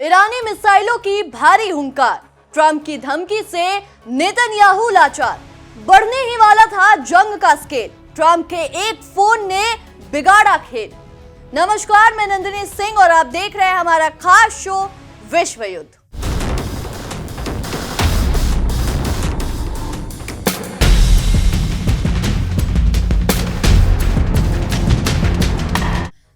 ईरानी मिसाइलों की भारी हुंकार, ट्रंप की धमकी से नेतन्याहू लाचार। बढ़ने ही वाला था जंग का स्केल, ट्रंप के एक फोन ने बिगाड़ा खेल। नमस्कार, मैं नंदिनी सिंह और आप देख रहे हैं हमारा खास शो विश्व युद्ध।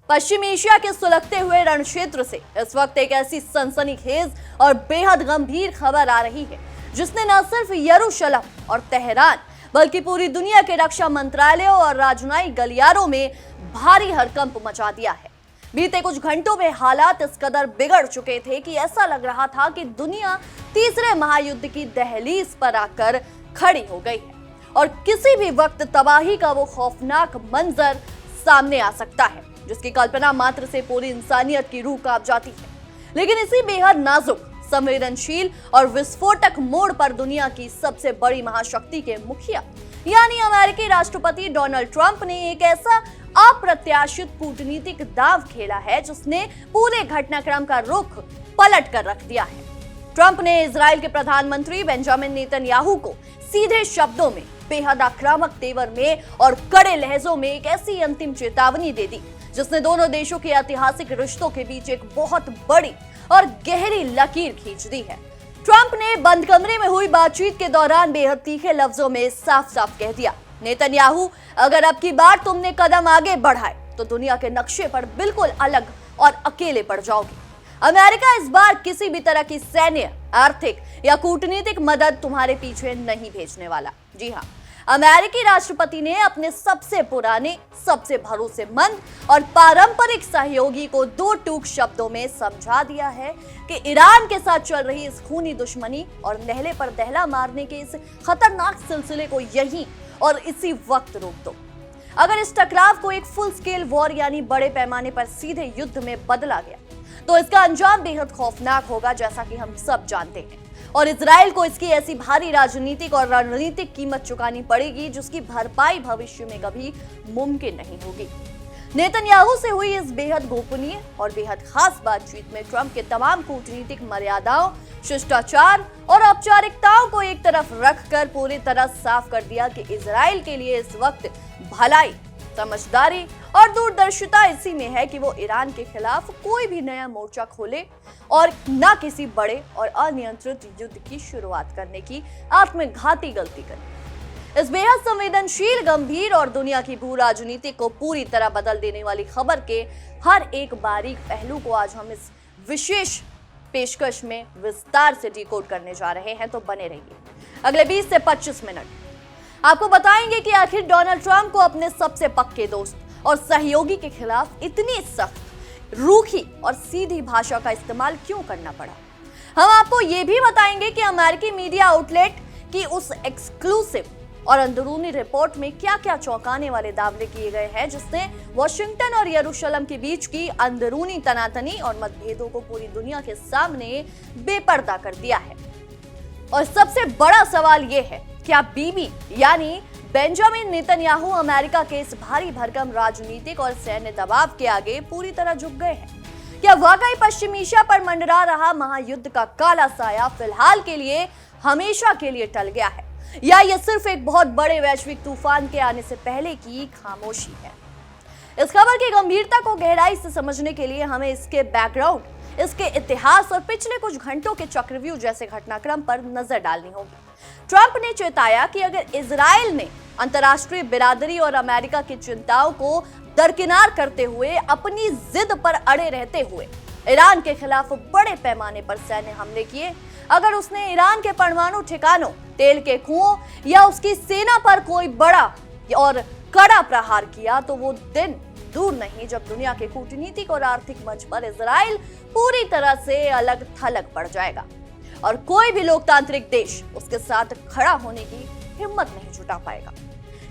पश्चिम एशिया के सुलगते हुए रण क्षेत्र से इस वक्त एक ऐसी सनसनीखेज और बेहद गंभीर खबर आ रही है जिसने न सिर्फ यरूशलेम और तेहरान बल्कि पूरी दुनिया के रक्षा मंत्रालयों और राजनयिक गलियारों में भारी हड़कंप मचा दिया है। बीते कुछ घंटों में हालात इस कदर बिगड़ चुके थे कि ऐसा लग रहा था कि दुनिया तीसरे महायुद्ध की दहलीज पर आकर खड़ी हो गई है और किसी भी वक्त तबाही का वो खौफनाक मंजर सामने आ सकता है जिसकी कल्पना मात्र से पूरी इंसानियत की रूह कांप जाती है। लेकिन इसी बेहद नाजुक, संवेदनशील और विस्फोटक मोड़ पर दुनिया की सबसे बड़ी महाशक्ति के मुखिया यानी अमेरिकी राष्ट्रपति डोनाल्ड ट्रंप ने एक ऐसा अप्रत्याशित कूटनीतिक दांव खेला है जिसने पूरे घटनाक्रम का रुख पलट कर रख दिया है। ट्रंप ने इजराइल के प्रधानमंत्री बेंजामिन नेतन्याहू को सीधे शब्दों में, बेहद आक्रामक तेवर में और कड़े लहजों में एक ऐसी अंतिम चेतावनी दे दी जिसने दोनों देशों के ऐतिहासिक रिश्तों के बीच एक बहुत बड़ी और गहरी लकीर खींच दी है। ट्रंप ने बंद कमरे में हुई बातचीत के दौरान बेहद तीखे लफ्जों में साफ साफ कह दिया, नेतन्याहू, अगर अब की बार तुमने कदम आगे बढ़ाए तो दुनिया के नक्शे पर बिल्कुल अलग और अकेले पड़ जाओगे। अमेरिका इस बार किसी भी तरह की सैन्य, आर्थिक या कूटनीतिक मदद तुम्हारे पीछे नहीं भेजने वाला। जी हाँ, अमेरिकी राष्ट्रपति ने अपने सबसे पुराने, सबसे भरोसेमंद और पारंपरिक सहयोगी को दो टूक शब्दों में समझा दिया है कि ईरान के साथ चल रही इस खूनी दुश्मनी और लहले पर दहला मारने के इस खतरनाक सिलसिले को यहीं और इसी वक्त रोक दो। अगर इस टकराव को एक फुल स्केल वॉर यानी बड़े पैमाने पर सीधे युद्ध में बदला गया तो इसका अंजाम बेहद खौफनाक होगा, जैसा कि हम सब जानते हैं, और इजराइल को इसकी ऐसी भारी राजनीतिक और रणनीतिक कीमत चुकानी पड़ेगी जिसकी भरपाई भविष्य में कभी मुमकिन नहीं होगी। नेतन्याहू से हुई इस बेहद गोपनीय और बेहद खास बातचीत में ट्रंप के तमाम कूटनीतिक मर्यादाओं, शिष्टाचार और औपचारिकताओं को एक तरफ रखकर पूरी तरह साफ कर दिया कि इजराइल के लिए इस वक्त भलाई, समझदारी और दूरदर्शिता इसी में है कि वो ईरान के खिलाफ कोई भी नया मोर्चा खोले और न किसी बड़े और अनियंत्रित युद्ध की शुरुआत करने की आत्मघाती गलती करे। इस बेहद संवेदनशील, गंभीर और दुनिया की भू राजनीति को पूरी तरह बदल देने वाली खबर के हर एक बारीक पहलू को आज हम इस विशेष पेशकश में विस्तार से डिकोड करने जा रहे हैं, तो बने रहिए। अगले 20 से 25 मिनट आपको बताएंगे कि आखिर डोनाल्ड ट्रंप को अपने सबसे पक्के दोस्त और सहयोगी के खिलाफ इतनी सख्त, रूखी और सीधी भाषा का इस्तेमाल क्यों करना पड़ा। हम आपको यह भी बताएंगे कि अमेरिकी मीडिया आउटलेट की उस एक्सक्लूसिव और अंदरूनी रिपोर्ट में क्या क्या चौंकाने वाले दावे किए गए हैं जिसने वॉशिंगटन और यरूशलेम के बीच की अंदरूनी तनातनी और मतभेदों को पूरी दुनिया के सामने बेपर्दा कर दिया है। और सबसे बड़ा सवाल यह है, क्या बीबी यानी बेंजामिन नेतन्याहू अमेरिका के इस भारी भरकम राजनीतिक और सैन्य दबाव के आगे पूरी तरह झुक गए हैं? क्या वाकई पश्चिम एशिया पर मंडरा रहा महायुद्ध का काला साया फिलहाल के लिए, हमेशा के लिए टल गया है, या यह सिर्फ एक बहुत बड़े वैश्विक तूफान के आने से पहले की खामोशी है? इस खबर की गंभीरता को गहराई से समझने के लिए हमें इसके बैकग्राउंड, इसके इतिहास और पिछले कुछ घंटों के चक्रव्यूह जैसे घटनाक्रम पर नजर डालनी होगी। ट्रंप ने चेताया कि अगर इजराइल ने अंतर्राष्ट्रीय बिरादरी और अमेरिका की चिंताओं को दरकिनार करते हुए अपनी जिद पर अड़े रहते हुए ईरान के खिलाफ बड़े पैमाने पर सैन्य हमले किए, अगर उसने ईरान के परमाणु ठिकानों, तेल के कुओं या उसकी सेना पर कोई बड़ा और कड़ा प्रहार किया, तो वो दिन दूर नहीं जब दुनिया के कूटनीतिक और आर्थिक मंच पर इजराइल पूरी तरह से अलग थलग पड़ जाएगा और कोई भी लोकतांत्रिक देश उसके साथ खड़ा होने की हिम्मत नहीं जुटा पाएगा।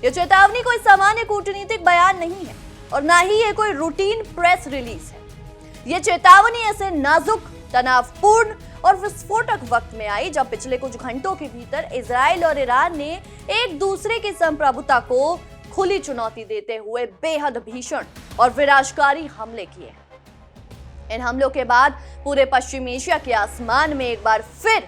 यह चेतावनी कोई सामान्य कूटनीतिक बयान नहीं है और ना ही ये कोई रूटीन प्रेस रिलीज है। यह चेतावनी ऐसे नाजुक, तनावपूर्ण और विस्फोटक वक्त में आई जब पिछले कुछ घंटों के भीतर इजराइल और ईरान ने एक दूसरे की संप्रभुता को खुली चुनौती देते हुए बेहद भीषण और विनाशकारी हमले किए। इन हमलों के बाद पूरे पश्चिम एशिया के आसमान में एक बार फिर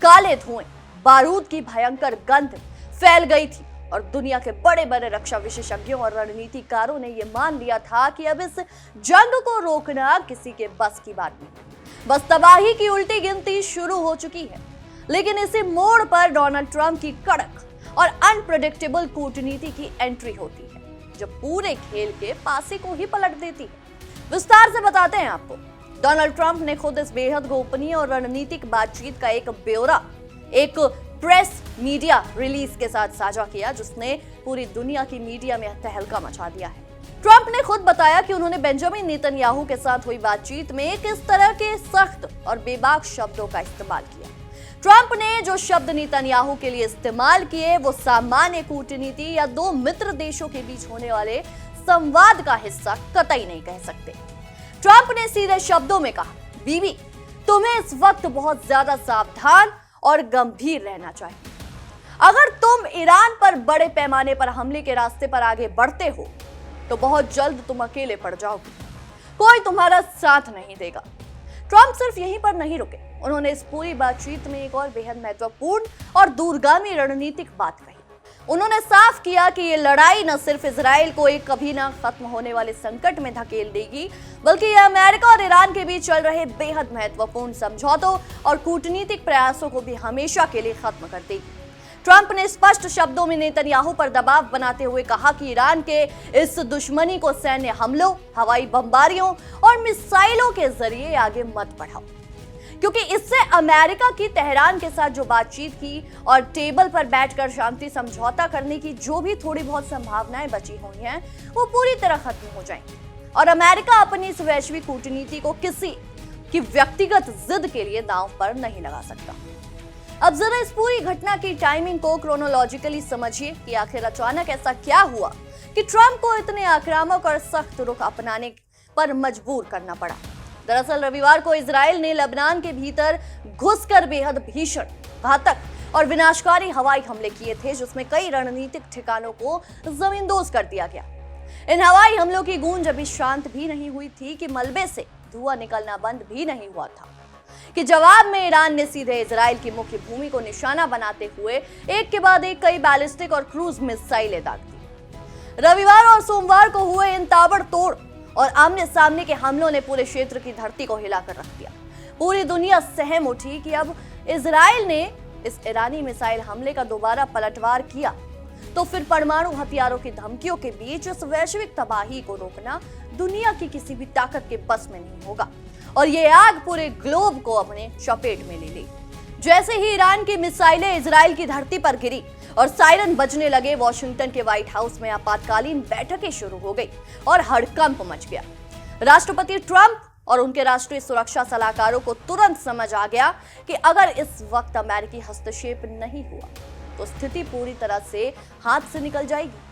काले धुएं, बारूद की भयंकर गंध फैल गई थी और दुनिया के बड़े बड़े रक्षा विशेषज्ञों और रणनीतिकारों ने यह मान लिया था कि अब इस जंग को रोकना किसी के बस की बात नहीं। बस तबाही की उल्टी गिनती शुरू हो चुकी है। लेकिन इसी मोड़ पर डोनाल्ड ट्रंप की कड़क और अनप्रेडिक्टेबल कूटनीति की एंट्री होती है, जो पूरे खेल के पासे को ही पलट देती है। विस्तार से बताते हैं आपको। डोनाल्ड ट्रंप ने खुद इस बेहद गोपनीय और रणनीतिक बातचीत का एक ब्यौरा एक प्रेस मीडिया रिलीज के साथ साझा किया, जिसने पूरी दुनिया की मीडिया में तहलका मचा दिया है। ट्रंप ने खुद बताया कि उन्होंने बेंजामिन नेतन्याहू के साथ हुई बातचीत में किस तरह के सख्त और बेबाक शब्दों का इस्तेमाल किया। ट्रंप ने जो शब्द नेतन्याहू के लिए इस्तेमाल किए वो सामान्य कूटनीति या दो मित्र देशों के बीच होने वाले संवाद का हिस्सा कतई नहीं कह सकते। ट्रंप ने सीधे शब्दों में कहा, बीबी तुम्हें इस वक्त बहुत ज्यादा सावधान और गंभीर रहना चाहिए। अगर तुम ईरान पर बड़े पैमाने पर हमले के रास्ते पर आगे बढ़ते हो तो बहुत जल्द तुम अकेले पड़ जाओगे, कोई तुम्हारा साथ नहीं देगा। ट्रंप सिर्फ यहीं पर नहीं रुके, उन्होंने इस पूरी बातचीत में एक और बेहद महत्वपूर्ण और दूरगामी रणनीतिक बात कही। उन्होंने साफ किया कि ये लड़ाई न सिर्फ इजराइल को एक कभी ना खत्म होने वाले संकट में धकेल देगी, बल्कि यह अमेरिका और ईरान के बीच चल रहे बेहद महत्वपूर्ण समझौतों और कूटनीतिक प्रयासों को भी हमेशा के लिए खत्म कर देगी। ट्रंप ने स्पष्ट शब्दों में नेतन्याहू पर दबाव बनाते हुए कहा कि ईरान के इस दुश्मनी को सैन्य हमलों, हवाई बमबारियों और मिसाइलों के जरिए आगे मत बढ़ाओ, क्योंकि इससे अमेरिका की तेहरान के साथ जो बातचीत की और टेबल पर बैठकर शांति समझौता करने की जो भी थोड़ी बहुत संभावनाएं बची हुई हैं, वो पूरी तरह खत्म हो जाएंगी और अमेरिका अपनी इस वैश्विक कूटनीति को किसी की व्यक्तिगत जिद के लिए दांव पर नहीं लगा सकता। अब जरा इस पूरी घटना की टाइमिंग को क्रोनोलॉजिकली समझिए कि आखिर अचानक ऐसा क्या हुआ कि ट्रंप को इतने आक्रामक और सख्त रुख अपनाने पर मजबूर करना पड़ा। दरअसल रविवार को इजराइल ने लेबनान के भीतर घुसकर बेहद भीषण, घातक और विनाशकारी हवाई हमले किए थे, जिसमें कई रणनीतिक ठिकानों को जमींदोज कर दिया गया। इन हवाई हमलों की गूंज अभी शांत भी नहीं हुई थी कि मलबे से धुआं निकलना बंद भी नहीं हुआ था कि जवाब में ईरान ने सीधे इजराइल की मुख्य भूमि को निशाना बनाते हुए एक के बाद एक कई बैलिस्टिक और क्रूज मिसाइलें दाग दी। रविवार और सोमवार को हुए इन ताबड़तोड़ और आमने सामने के हमलों ने पूरे क्षेत्र की धरती को हिलाकर रख दिया। पूरी दुनिया सहम उठी कि अब इजराइल ने इस ईरानी मिसाइल हमले का दोबारा पलटवार किया तो फिर परमाणु हथियारों की धमकियों के बीच इस वैश्विक तबाही को रोकना दुनिया की किसी भी ताकत के बस में नहीं होगा और ये आग पूरे ग्लोब को अपने चपेट में ले ली। जैसे ही ईरान की मिसाइलें इजराइल की धरती पर गिरी और सायरन बजने लगे, वॉशिंगटन के व्हाइट हाउस में आपातकालीन बैठकें शुरू हो गई और हड़कंप मच गया। राष्ट्रपति ट्रंप और उनके राष्ट्रीय सुरक्षा सलाहकारों को तुरंत समझ आ गया कि अगर इस वक्त अमेरिकी हस्तक्षेप नहीं हुआ तो स्थिति पूरी तरह से हाथ से निकल जाएगी।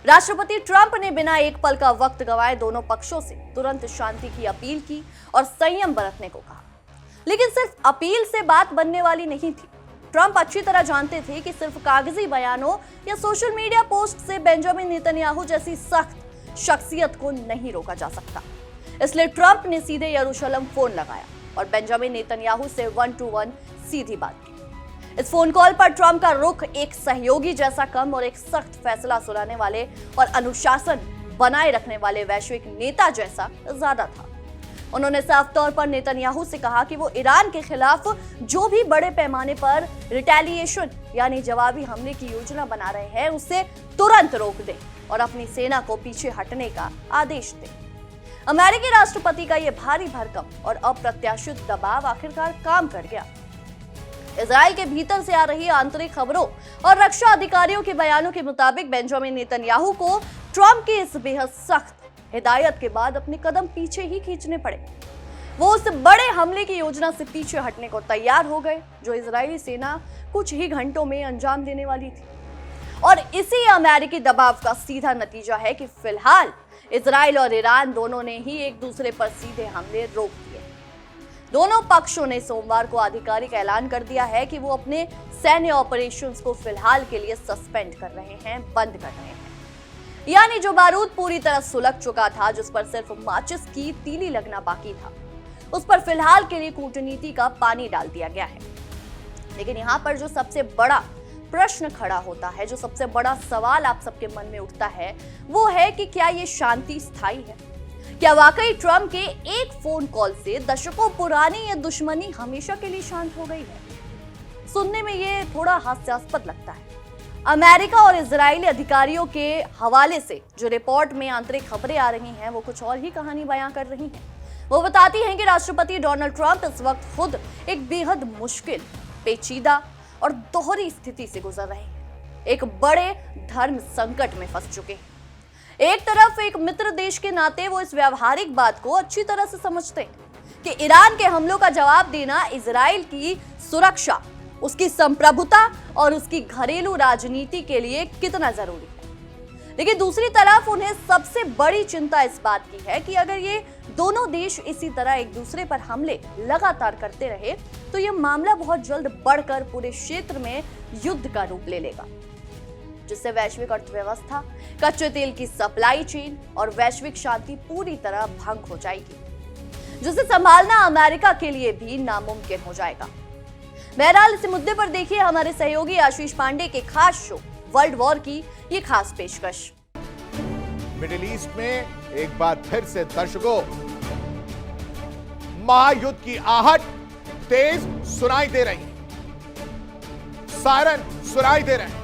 राष्ट्रपति ट्रंप ने बिना एक पल का वक्त गंवाए दोनों पक्षों से तुरंत शांति की अपील की और संयम बरतने को कहा। लेकिन सिर्फ अपील से बात बनने वाली नहीं थी। ट्रंप अच्छी तरह जानते थे कि सिर्फ कागजी बयानों या सोशल मीडिया पोस्ट से बेंजामिन नेतन्याहू जैसी सख्त शख्सियत को नहीं रोका जा सकता। इसलिए ट्रंप ने सीधे यरूशलेम फोन लगाया और बेंजामिन नेतन्याहू से 1-to-1 सीधी बात की। इस फोन कॉल पर ट्रंप का रुख एक सहयोगी जैसा कम और एक सख्त फैसला सुनाने वाले और अनुशासन बनाए रखने वाले वैश्विक नेता जैसा ज्यादा था। उन्होंने साफ तौर पर नेतन्याहू से कहा कि वो ईरान के खिलाफ जो भी बड़े पैमाने पर रिटेलिएशन यानी जवाबी हमले की योजना बना रहे हैं, उसे तुरंत रोक दें और अपनी सेना को पीछे हटने का आदेश दें। अमेरिकी राष्ट्रपति का यह भारी भरकम और अप्रत्याशित दबाव आखिरकार काम कर गया। इजराइल के भीतर से आ रही आंतरिक खबरों और रक्षा अधिकारियों के बयानों के मुताबिक बेंजामिन नेतन्याहू को ट्रंप की इस बेहद सख्त हिदायत के बाद अपने कदम पीछे ही खींचने पड़े। वो उस बड़े हमले की योजना से पीछे हटने को तैयार हो गए जो इजरायली सेना कुछ ही घंटों में अंजाम देने वाली थी। और इसी अमेरिकी दबाव का सीधा नतीजा है कि फिलहाल इजराइल और ईरान दोनों ने ही एक दूसरे पर सीधे हमले रोक दिए। दोनों पक्षों ने सोमवार को आधिकारिक ऐलान कर दिया है कि वो अपने सैन्य ऑपरेशंस को फिलहाल के लिए सस्पेंड कर रहे हैं, बंद कर रहे हैं। यानी जो बारूद पूरी तरह सुलग चुका था, जिस पर सिर्फ माचिस की तीली लगना बाकी था, उस पर फिलहाल के लिए कूटनीति का पानी डाल दिया गया है। लेकिन यहाँ पर जो सबसे बड़ा प्रश्न खड़ा होता है, जो सबसे बड़ा सवाल आप सबके मन में उठता है, वो है कि क्या ये शांति स्थायी है? क्या वाकई ट्रंप के एक फोन कॉल से दशकों पुरानी ये दुश्मनी हमेशा के लिए शांत हो गई है? सुनने में ये थोड़ा हास्यास्पद लगता है। अमेरिका और इजरायली अधिकारियों के हवाले से जो रिपोर्ट में आंतरिक खबरें आ रही हैं, वो कुछ और ही कहानी बयां कर रही हैं। वो बताती हैं कि राष्ट्रपति डोनाल्ड ट्रंप इस वक्त खुद एक बेहद मुश्किल, पेचीदा और दोहरी स्थिति से गुजर रहे हैं। एक बड़े धर्म संकट में फंस चुके हैं। एक तरफ एक मित्र देश के नाते वो इस व्यावहारिक बात को अच्छी तरह से समझते हैं कि ईरान के हमलों का जवाब देना इजराइल की सुरक्षा, उसकी संप्रभुता और उसकी घरेलू राजनीति के लिए कितना जरूरी है। लेकिन दूसरी तरफ उन्हें सबसे बड़ी चिंता इस बात की है कि अगर ये दोनों देश इसी तरह एक दूसरे पर हमले लगातार करते रहे तो ये मामला बहुत जल्द बढ़कर पूरे क्षेत्र में युद्ध का रूप ले लेगा, जिससे वैश्विक अर्थव्यवस्था, कच्चे तेल की सप्लाई चेन और वैश्विक शांति पूरी तरह भंग हो जाएगी, जिसे संभालना अमेरिका के लिए भी नामुमकिन हो जाएगा। बहरहाल इस मुद्दे पर देखिए हमारे सहयोगी आशीष पांडे के खास शो वर्ल्ड वॉर की ये खास पेशकश। मिडिल ईस्ट में एक बार फिर से दर्शकों महायुद्ध की आहट तेज सुनाई दे रही है, सायरन सुनाई दे रहे हैं,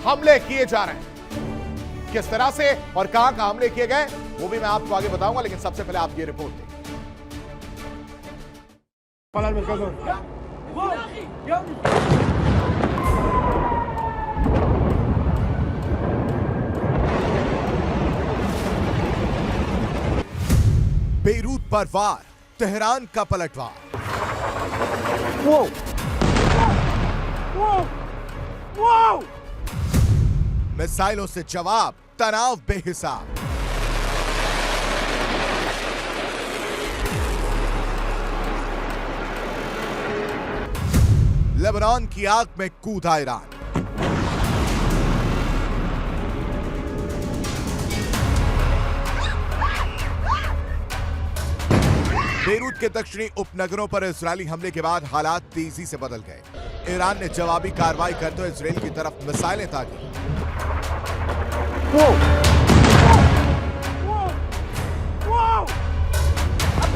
हमले किए जा रहे हैं। किस तरह से और कहां कहां हमले किए गए वो भी मैं आपको आगे बताऊंगा, लेकिन सबसे पहले आप ये रिपोर्ट दें। बेरूत पर वार, तेहरान का पलटवार। वो वो वो मिसाइलों से जवाब, तनाव बेहिसाब। लेबनान की आग में कूदा ईरान। बेरूत के दक्षिणी उपनगरों पर इजरायली हमले के बाद हालात तेजी से बदल गए। ईरान ने जवाबी कार्रवाई करते हुए इजरायल की तरफ मिसाइलें दागी।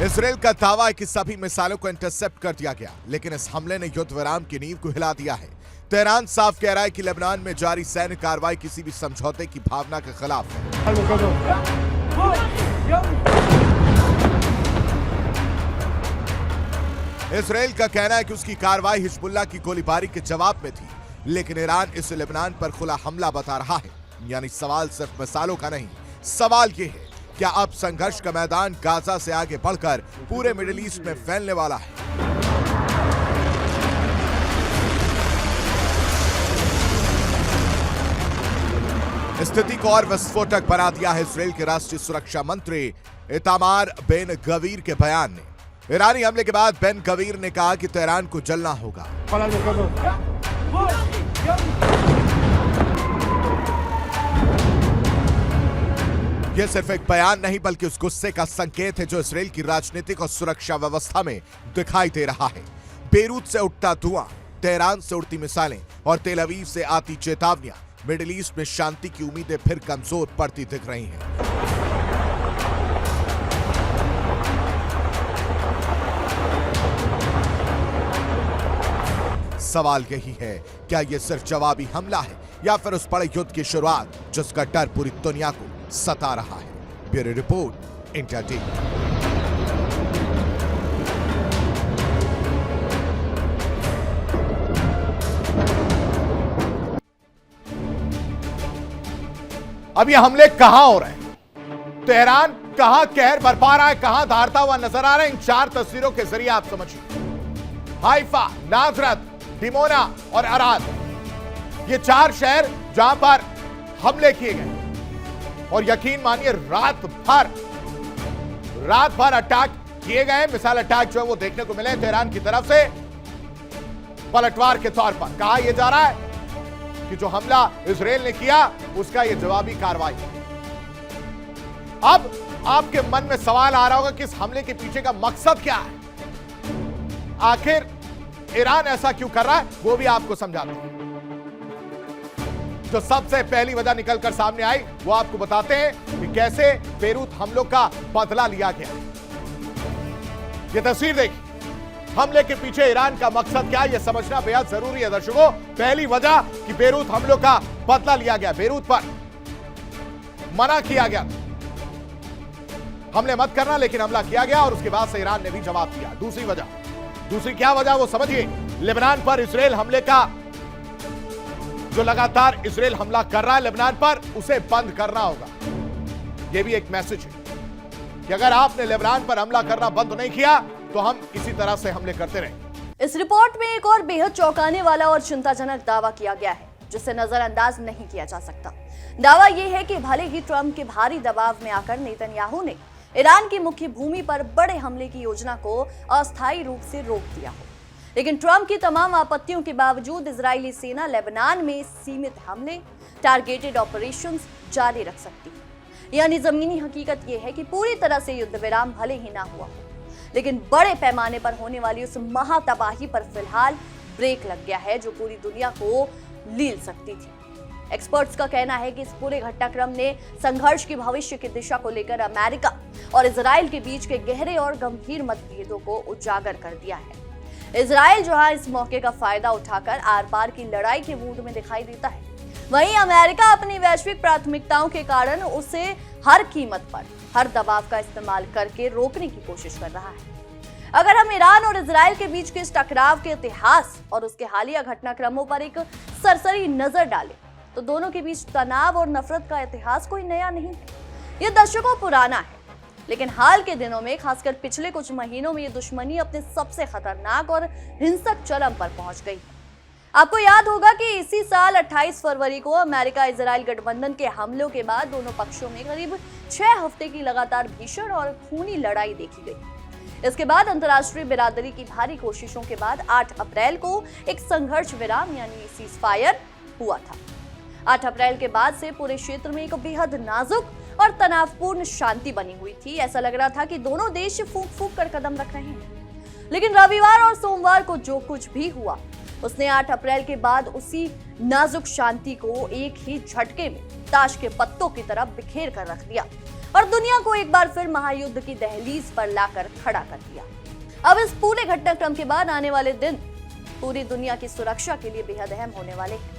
इजरायल का दावा है कि सभी मिसाइलों को इंटरसेप्ट कर दिया गया, लेकिन इस हमले ने युद्ध विराम की नींव को हिला दिया है। तेहरान साफ कह रहा है कि लेबनान में जारी सैन्य कार्रवाई किसी भी समझौते की भावना के खिलाफ है। इजरायल का कहना है कि उसकी कार्रवाई हिजबुल्लाह की गोलीबारी के जवाब में थी, लेकिन ईरान इसे लेबनान पर खुला हमला बता रहा है। यानी सवाल सिर्फ मिसाइलों का नहीं, सवाल यह है क्या अब संघर्ष का मैदान गाजा से आगे बढ़कर पूरे मिडिल ईस्ट में फैलने वाला है। स्थिति को और विस्फोटक बना दिया है इजरायल के राष्ट्रीय सुरक्षा मंत्री इतामार बेन गवीर के बयान ने। ईरानी हमले के बाद बेन गवीर ने कहा कि तेहरान को जलना होगा। यह सिर्फ एक बयान नहीं बल्कि उस गुस्से का संकेत है जो इजरायल की राजनीतिक और सुरक्षा व्यवस्था में दिखाई दे रहा है। बेरूत से उठता धुआं, तेहरान से उड़ती मिसाइलें और तेल अवीव से आती चेतावनियां मिडिल ईस्ट में शांति की उम्मीदें फिर कमजोर पड़ती दिख रही हैं। सवाल यही है, क्या यह सिर्फ जवाबी हमला है या फिर उस बड़े युद्ध की शुरुआत जिसका डर पूरी दुनिया को सता रहा है। Bureau report, India TV. अब ये हमले कहां हो रहे हैं? तेहरान कहां कहर बरपा रहा है, कहां धारता हुआ नजर आ रहा है? इन 4 तस्वीरों के जरिए आप समझिए। हाइफा, नाजरत, डिमोना और अराद, ये 4 शहर जहां पर हमले किए गए और यकीन मानिए रात भर अटैक किए गए। मिसाइल अटैक जो है वो देखने को मिले तेहरान की तरफ से पलटवार के तौर पर। कहा यह जा रहा है कि जो हमला इजरायल ने किया उसका यह जवाबी कार्रवाई। अब आपके मन में सवाल आ रहा होगा कि इस हमले के पीछे का मकसद क्या है, आखिर ईरान ऐसा क्यों कर रहा है, वो भी आपको समझाते हैं। जो सबसे पहली वजह निकलकर सामने आई वो आपको बताते हैं कि कैसे बेरूत हमलों का बदला लिया गया। ये तस्वीर देखिए, हमले के पीछे ईरान का मकसद क्या है यह समझना बेहद जरूरी है दर्शकों। पहली वजह कि बेरूत हमलों का बदला लिया गया, बेरूत पर मना किया गया, हमले मत करना, लेकिन हमला किया गया और उसके बाद से ईरान ने भी जवाब दिया। दूसरी क्या वजह वो समझिए, लेबनान पर इजराइल हमले का, जो लगातार इजराइल हमला कर रहा है लेबनान पर, उसे बंद करना होगा। यह भी एक मैसेज है कि अगर आपने लेबनान पर हमला करना बंद नहीं किया तो हम इसी तरह से हमले करते रहे। इस रिपोर्ट में एक और बेहद चौंकाने वाला और चिंताजनक दावा किया गया है जिसे नजरअंदाज नहीं किया जा सकता। दावा यह है कि भले ही ट्रंप के भारी दबाव में आकर नेतन्याहू ने ईरान की मुख्य भूमि पर बड़े हमले की योजना को अस्थायी रूप से रोक दिया हो, लेकिन ट्रंप की तमाम आपत्तियों के बावजूद इजरायली सेना लेबनान में सीमित हमले, टारगेटेड ऑपरेशंस जारी रख सकती है। यानी जमीनी हकीकत यह है कि पूरी तरह से युद्ध विराम भले ही ना हुआ हो, लेकिन बड़े पैमाने पर होने वाली उस महातबाही पर फिलहाल ब्रेक लग गया है जो पूरी दुनिया को लील सकती थी। एक्सपर्ट्स का कहना है कि इस पूरे घटनाक्रम ने संघर्ष की भविष्य की दिशा को लेकर अमेरिका और इजराइल के बीच के गहरे और गंभीर मतभेदों को उजागर कर दिया है। इजराइल जहां इस मौके का फायदा उठाकर आर पार की लड़ाई के मूड में दिखाई देता है, वहीं अमेरिका अपनी वैश्विक प्राथमिकताओं के कारण उसे हर कीमत पर हर दबाव का इस्तेमाल करके रोकने की कोशिश कर रहा है। अगर हम ईरान और इजराइल के बीच के इस टकराव के इतिहास और उसके हालिया घटनाक्रमों पर एक सरसरी नजर डालें तो दोनों के बीच तनाव और नफरत का इतिहास कोई नया नहीं है। यह दशकों पुराना है, लेकिन हाल के दिनों में, खासकर पिछले कुछ महीनों में, यह दुश्मनी अपने सबसे खतरनाक और हिंसक चरम पर पहुंच गई है। आपको याद होगा कि इसी साल 28 फरवरी को अमेरिका इजराइल गठबंधन के हमलों के बाद दोनों पक्षों में करीब 6 हफ्ते की लगातार भीषण और खूनी लड़ाई देखी गई। इसके बाद अंतर्राष्ट्रीय बिरादरी की भारी कोशिशों के बाद 8 अप्रैल को एक संघर्ष विराम यानी सीजफायर हुआ था। 8 अप्रैल के बाद से पूरे क्षेत्र में एक बेहद नाजुक और तनावपूर्ण शांति बनी हुई थी। ऐसा लग रहा था कि दोनों देश फूंक फूंक कर कदम रख रहे हैं। लेकिन रविवार और सोमवार को जो कुछ भी हुआ उसने 8 अप्रैल के बाद उसी नाजुक शांति को एक ही झटके में ताश के पत्तों की तरह बिखेर कर रख दिया और दुनिया को एक बार फिर महायुद्ध की दहलीज पर लाकर खड़ा कर दिया। अब इस पूरे घटनाक्रम के बाद आने वाले दिन पूरी दुनिया की सुरक्षा के लिए बेहद अहम होने वाले हैं।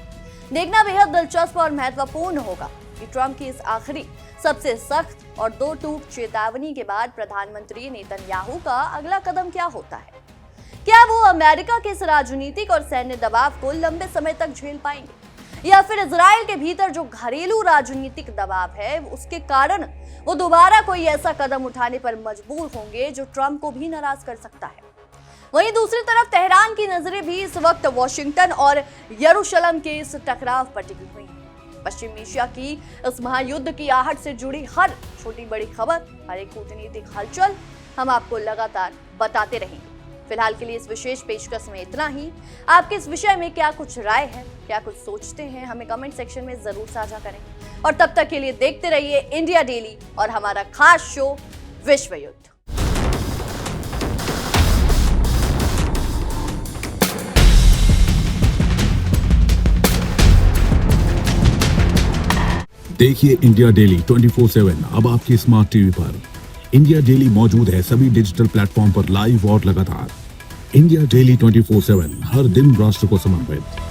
देखना बेहद दिलचस्प और महत्वपूर्ण होगा कि ट्रंप की इस आखिरी सबसे सख्त और दो टूक चेतावनी के बाद प्रधानमंत्री नेतन्याहू का अगला कदम क्या होता है। क्या वो अमेरिका के इस राजनीतिक और सैन्य दबाव को लंबे समय तक झेल पाएंगे, या फिर इजराइल के भीतर जो घरेलू राजनीतिक दबाव है उसके कारण वो दोबारा कोई ऐसा कदम उठाने पर मजबूर होंगे जो ट्रंप को भी नाराज कर सकता है। वहीं दूसरी तरफ तेहरान की नजरें भी इस वक्त वॉशिंगटन और यरूशलेम के इस टकराव पर टिकी हुई हैं। पश्चिम एशिया की इस महायुद्ध की आहट से जुड़ी हर छोटी बड़ी खबर, हर एक कूटनीतिक हलचल हम आपको लगातार बताते रहेंगे। फिलहाल के लिए इस विशेष पेशकश में इतना ही। आपके इस विषय में क्या कुछ राय है, क्या कुछ सोचते हैं, हमें कमेंट सेक्शन में जरूर साझा करें। और तब तक के लिए देखते रहिए इंडिया डेली और हमारा खास शो विश्व युद्ध। देखिए इंडिया डेली 24/7 अब आपकी स्मार्ट टीवी पर। इंडिया डेली मौजूद है सभी डिजिटल प्लेटफॉर्म पर लाइव और लगातार। इंडिया डेली 24/7 हर दिन राष्ट्र को समर्पित।